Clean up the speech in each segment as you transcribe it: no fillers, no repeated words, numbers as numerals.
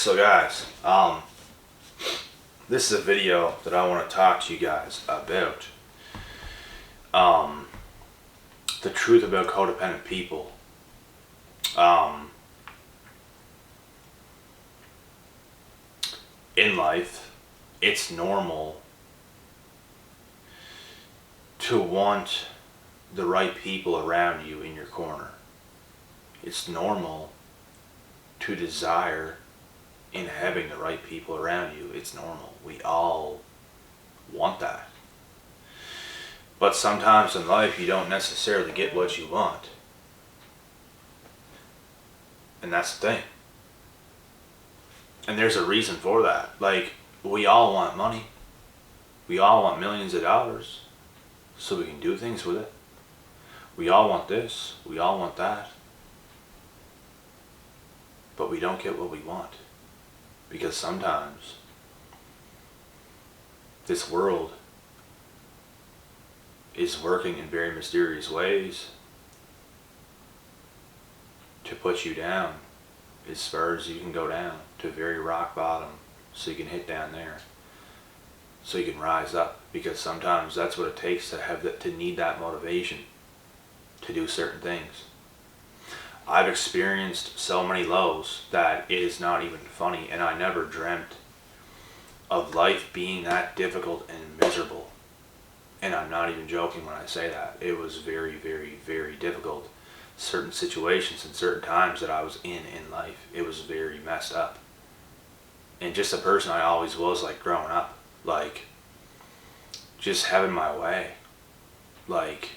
So guys, this is a video that I want to talk to you guys about. The truth about codependent people. In life, it's normal to want the right people around you in your corner. It's normal to desire in having the right people around you. It's normal. We all want that. But sometimes in life you don't necessarily get what you want. And that's the thing. And there's a reason for that. Like, we all want money. We all want millions of dollars so we can do things with it. We all want this. We all want that. But we don't get what we want. Because sometimes this world is working in very mysterious ways to put you down as far as you can go down, to very rock bottom, so you can hit down there, so you can rise up. Because sometimes that's what it takes to have that, to need that motivation to do certain things. I've experienced so many lows that it is not even funny, and I never dreamt of life being that difficult and miserable. And I'm not even joking when I say that. It was very, very, very difficult. Certain situations and certain times that I was in life, it was very messed up. And just the person I always was, like, growing up, like, just having my way, like,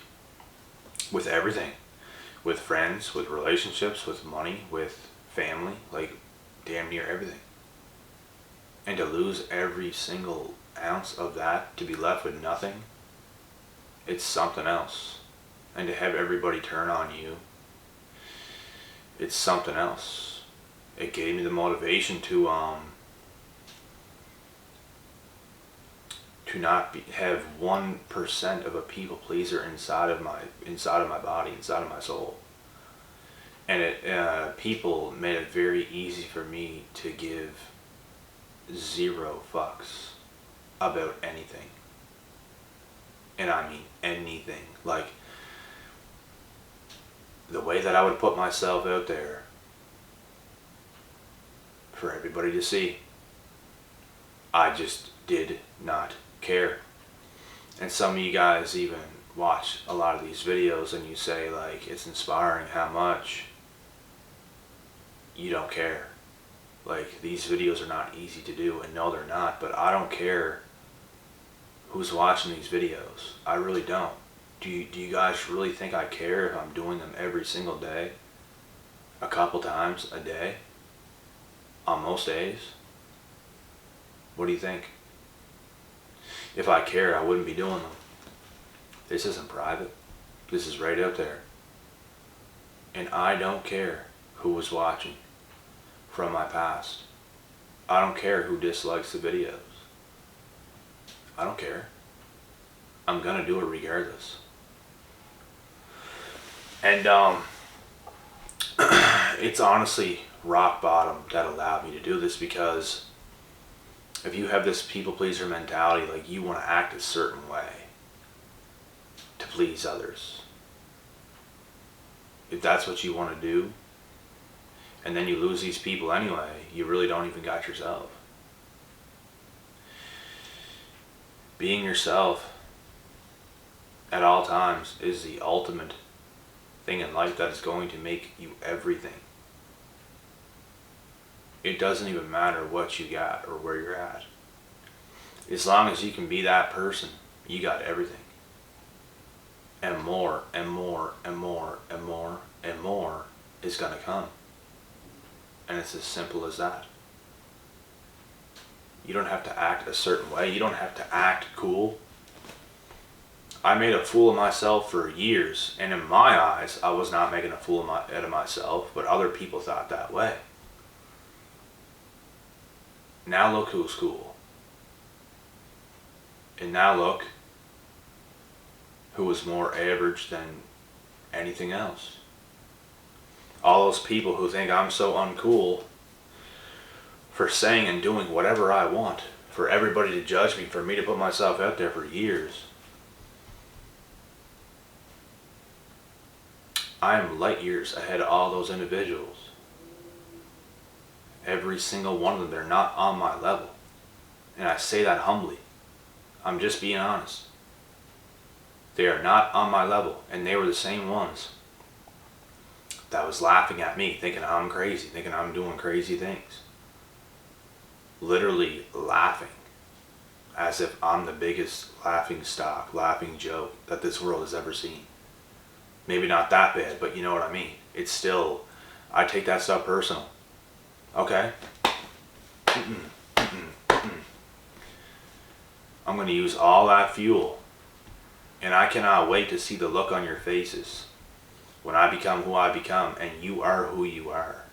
with everything. With friends, with relationships, with money, with family, like damn near everything. And to lose every single ounce of that, to be left with nothing, it's something else. And to have everybody turn on you, it's something else. It gave me the motivation to not have 1% of a people pleaser inside of my body, inside of my soul. And people made it very easy for me to give zero fucks about anything. And I mean anything. Like, the way that I would put myself out there for everybody to see, I just did not care. And some of you guys even watch a lot of these videos and you say, like, it's inspiring how much you don't care. Like, these videos are not easy to do, and no, they're not, but I don't care who's watching these videos. I really don't. Do you guys really think I care if I'm doing them every single day, a couple times a day, on most days? What do you think? If I cared, I wouldn't be doing them. This isn't private. This is right out there. And I don't care who was watching from my past. I don't care who dislikes the videos. I don't care. I'm gonna do it regardless. And it's honestly rock bottom that allowed me to do this, because if you have this people pleaser mentality, like, you want to act a certain way to please others. If that's what you want to do, and then you lose these people anyway, you really don't even got yourself. Being yourself at all times is the ultimate thing in life that is going to make you everything. It doesn't even matter what you got or where you're at. As long as you can be that person, you got everything. And more and more and more and more and more is going to come. And it's as simple as that. You don't have to act a certain way. You don't have to act cool. I made a fool of myself for years, and in my eyes, I was not making a fool out of myself, but other people thought that way. Now look who's cool. And now look who was more average than anything else. All those people who think I'm so uncool for saying and doing whatever I want, for everybody to judge me, for me to put myself out there for years. I am light years ahead of all those individuals. Every single one of them, they're not on my level. And I say that humbly. I'm just being honest. They are not on my level, and they were the same ones that was laughing at me, thinking I'm crazy, thinking I'm doing crazy things. Literally laughing, as if I'm the biggest laughing stock, laughing joke that this world has ever seen. Maybe not that bad, but you know what I mean. It's still, I take that stuff personal. Okay? I'm going to use all that fuel. And I cannot wait to see the look on your faces when I become who I become and you are who you are.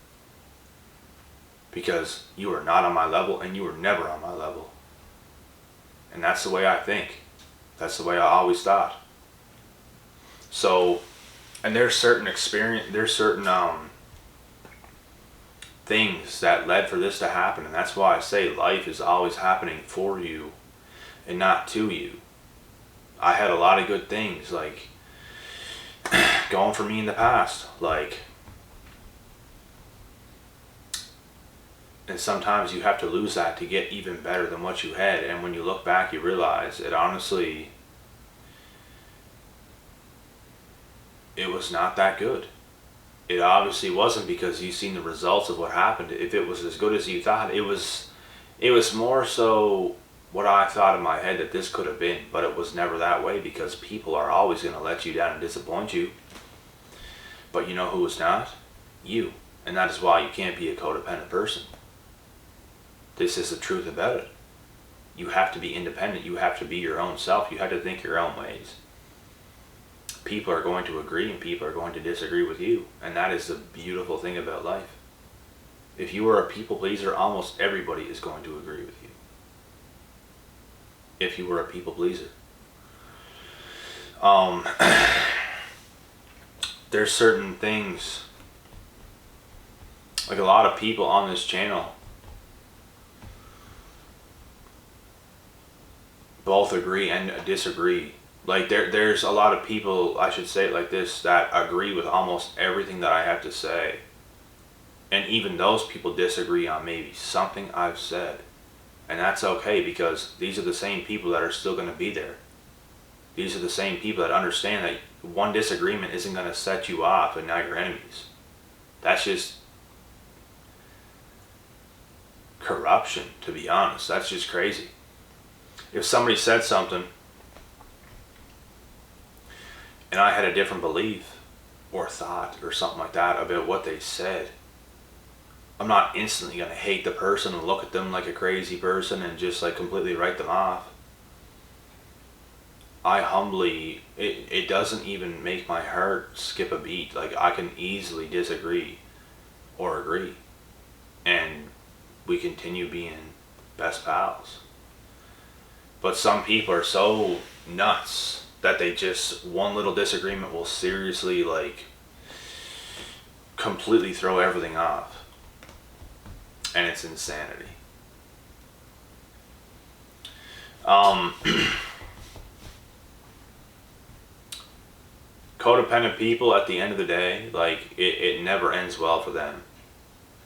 Because you are not on my level and you were never on my level. And that's the way I think. That's the way I always thought. So, and there's certain things that led for this to happen. And that's why I say life is always happening for you and not to you. I had a lot of good things like going for me in the past, like, and sometimes you have to lose that to get even better than what you had. And when you look back, you realize it honestly, it was not that good. It obviously wasn't, because you've seen the results of what happened. If it was as good as you thought, it was more so what I thought in my head that this could have been, but it was never that way, because people are always going to let you down and disappoint you. But you know who is not? You. And that is why you can't be a codependent person. This is the truth about it. You have to be independent. You have to be your own self. You have to think your own ways. People are going to agree and people are going to disagree with you. And that is the beautiful thing about life. If you are a people pleaser, almost everybody is going to agree with you. If you were a people pleaser. There's certain things, like a lot of people on this channel both agree and disagree. Like there's a lot of people, I should say it like this, that agree with almost everything that I have to say. And even those people disagree on maybe something I've said. And that's okay, because these are the same people that are still going to be there. These are the same people that understand that one disagreement isn't going to set you off and now you're enemies. That's just corruption, to be honest. That's just crazy. If somebody said something and I had a different belief or thought or something like that about what they said, I'm not instantly going to hate the person and look at them like a crazy person and just like completely write them off. I humbly, it doesn't even make my heart skip a beat. Like, I can easily disagree or agree. And we continue being best pals. But some people are so nuts that they just, one little disagreement will seriously, like, completely throw everything off. And it's insanity. Codependent people, at the end of the day, like, it never ends well for them.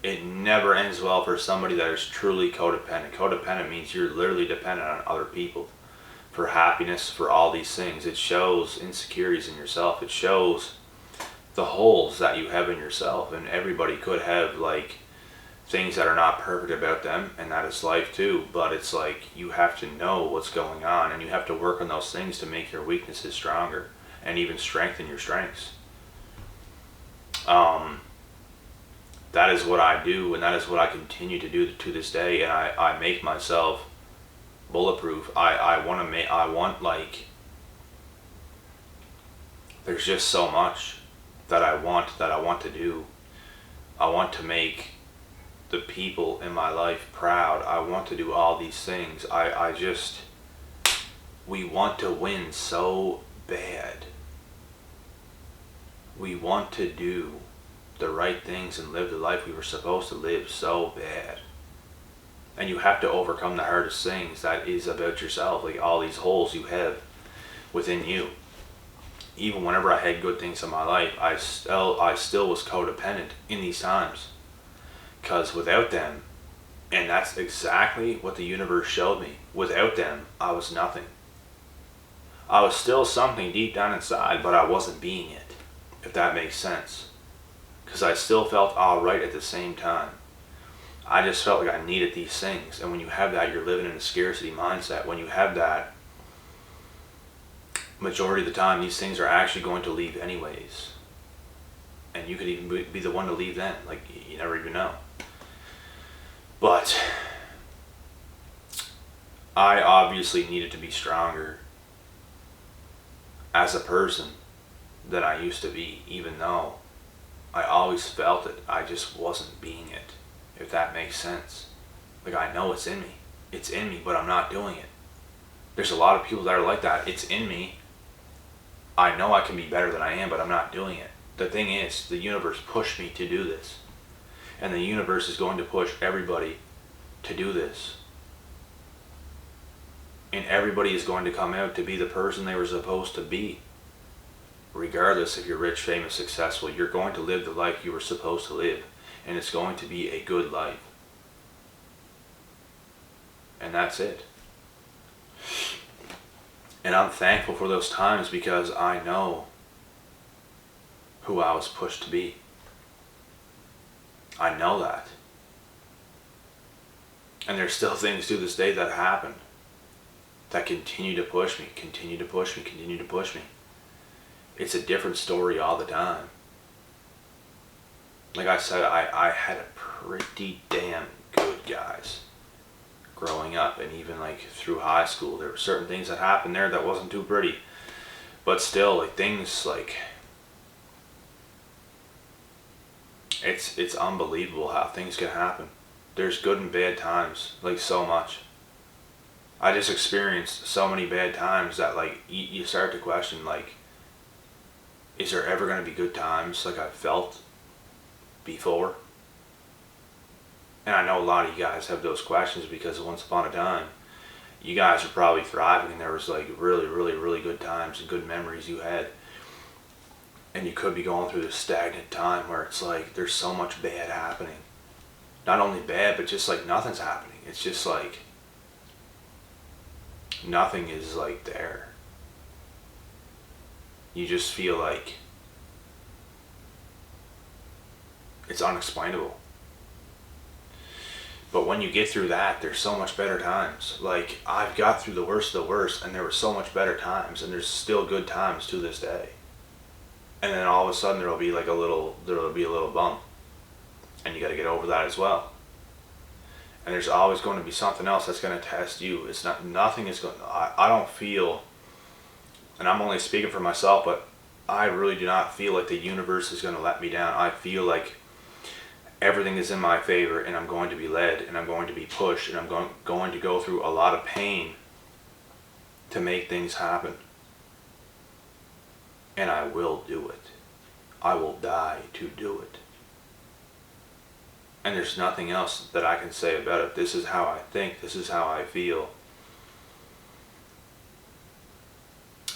It never ends well for somebody that is truly codependent. Codependent means you're literally dependent on other people for happiness, for all these things. It shows insecurities in yourself. It shows the holes that you have in yourself. And everybody could have, like, things that are not perfect about them, and that is life too. But it's like, you have to know what's going on, and you have to work on those things to make your weaknesses stronger and even strengthen your strengths. That is what I do, and that is what I continue to do to this day. And I make myself bulletproof. I want, like, there's just so much that I want to do. I want to make the people in my life proud. I want to do all these things. We want to win so bad. We want to do the right things and live the life we were supposed to live so bad. And you have to overcome the hardest things that is about yourself, like all these holes you have within you. Even whenever I had good things in my life, I still was codependent in these times. Because without them, and that's exactly what the universe showed me, without them, I was nothing. I was still something deep down inside, but I wasn't being it, if that makes sense. Because I still felt alright at the same time. I just felt like I needed these things. And when you have that, you're living in a scarcity mindset. When you have that, majority of the time, these things are actually going to leave anyways. And you could even be the one to leave then. Like, you never even know. But I obviously needed to be stronger as a person than I used to be, even though I always felt it. I just wasn't being it, if that makes sense. Like, I know it's in me. It's in me, but I'm not doing it. There's a lot of people that are like that. It's in me. I know I can be better than I am, but I'm not doing it. The thing is, the universe pushed me to do this. And the universe is going to push everybody to do this. And everybody is going to come out to be the person they were supposed to be. Regardless if you're rich, famous, successful, you're going to live the life you were supposed to live. And it's going to be a good life. And that's it. And I'm thankful for those times because I know who I was pushed to be. I know that. And there's still things to this day that happen that continue to push me, continue to push me, continue to push me. It's a different story all the time. Like I said, I had a pretty damn good guys growing up, and even like through high school, there were certain things that happened there that wasn't too pretty. But still, like things like, it's unbelievable how things can happen. There's good and bad times, like so much. I just experienced so many bad times that like you start to question, like, is there ever going to be good times like I felt before? And I know a lot of you guys have those questions because once upon a time, you guys were probably thriving and there was like really, really, really good times and good memories you had. And you could be going through this stagnant time where it's like there's so much bad happening. Not only bad, but just like nothing's happening. It's just like nothing is like there. You just feel like it's unexplainable. But when you get through that, there's so much better times. Like, I've got through the worst of the worst, and there were so much better times, and there's still good times to this day. And then all of a sudden there'll be a little bump. And you gotta get over that as well. And there's always going to be something else that's gonna test you. Nothing is going, I don't feel, and I'm only speaking for myself, but I really do not feel like the universe is gonna let me down. I feel like everything is in my favor, and I'm going to be led, and I'm going to be pushed, and I'm going to go through a lot of pain to make things happen. And I will do it. I will die to do it. And there's nothing else that I can say about it. This is how I think. This is how I feel.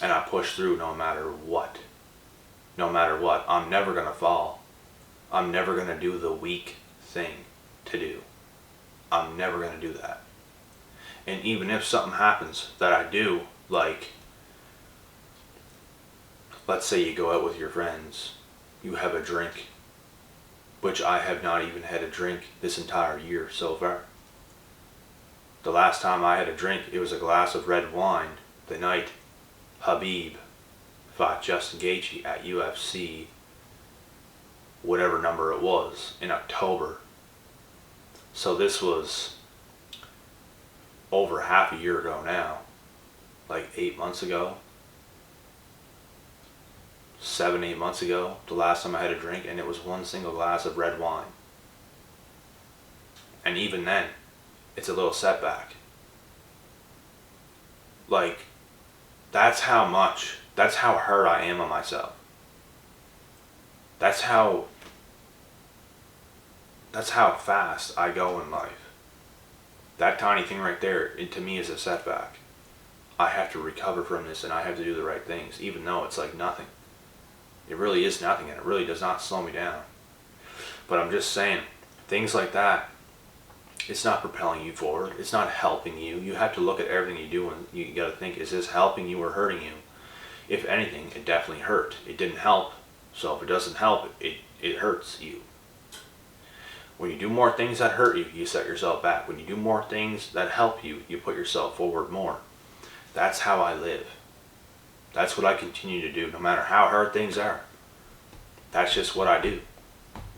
And I push through no matter what. No matter what. I'm never going to fall. I'm never going to do the weak thing to do. I'm never going to do that. And even if something happens that I do, like, let's say you go out with your friends, you have a drink, which I have not even had a drink this entire year so far. The last time I had a drink, it was a glass of red wine the night Habib fought Justin Gaethje at UFC, whatever number it was, in October. So this was over half a year ago now, like 8 months ago. 7-8 months ago, the last time I had a drink, and it was one single glass of red wine. And even then, it's a little setback. Like, that's how hurt I am on myself. That's how fast I go in life. That tiny thing right there, it, to me, is a setback. I have to recover from this, and I have to do the right things, even though it's like nothing. It really is nothing, and it really does not slow me down. But I'm just saying, things like that, it's not propelling you forward. It's not helping you. You have to look at everything you do, and you got to think, is this helping you or hurting you? If anything, it definitely hurt. It didn't help. So if it doesn't help, it hurts you. When you do more things that hurt you, you set yourself back. When you do more things that help you, you put yourself forward more. That's how I live. That's what I continue to do, no matter how hard things are. That's just what I do.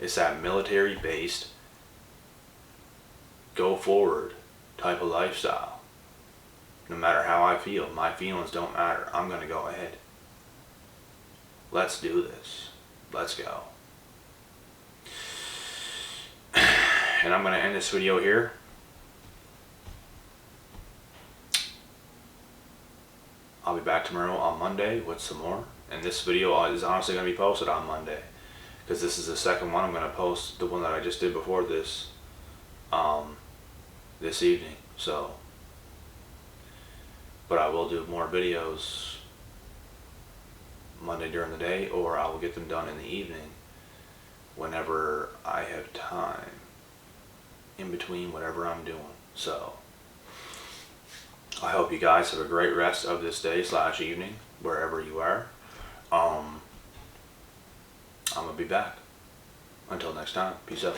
It's that military-based, go forward type of lifestyle. No matter how I feel, my feelings don't matter. I'm going to go ahead. Let's do this. Let's go. And I'm going to end this video here. I'll be back tomorrow on Monday with some more. And this video is honestly going to be posted on Monday, because this is the second one I'm going to post, the one that I just did before this, this evening. So, but I will do more videos Monday during the day, or I will get them done in the evening whenever I have time, in between whatever I'm doing. So I hope you guys have a great rest of this day / evening, wherever you are. I'm gonna be back. Until next time, peace out.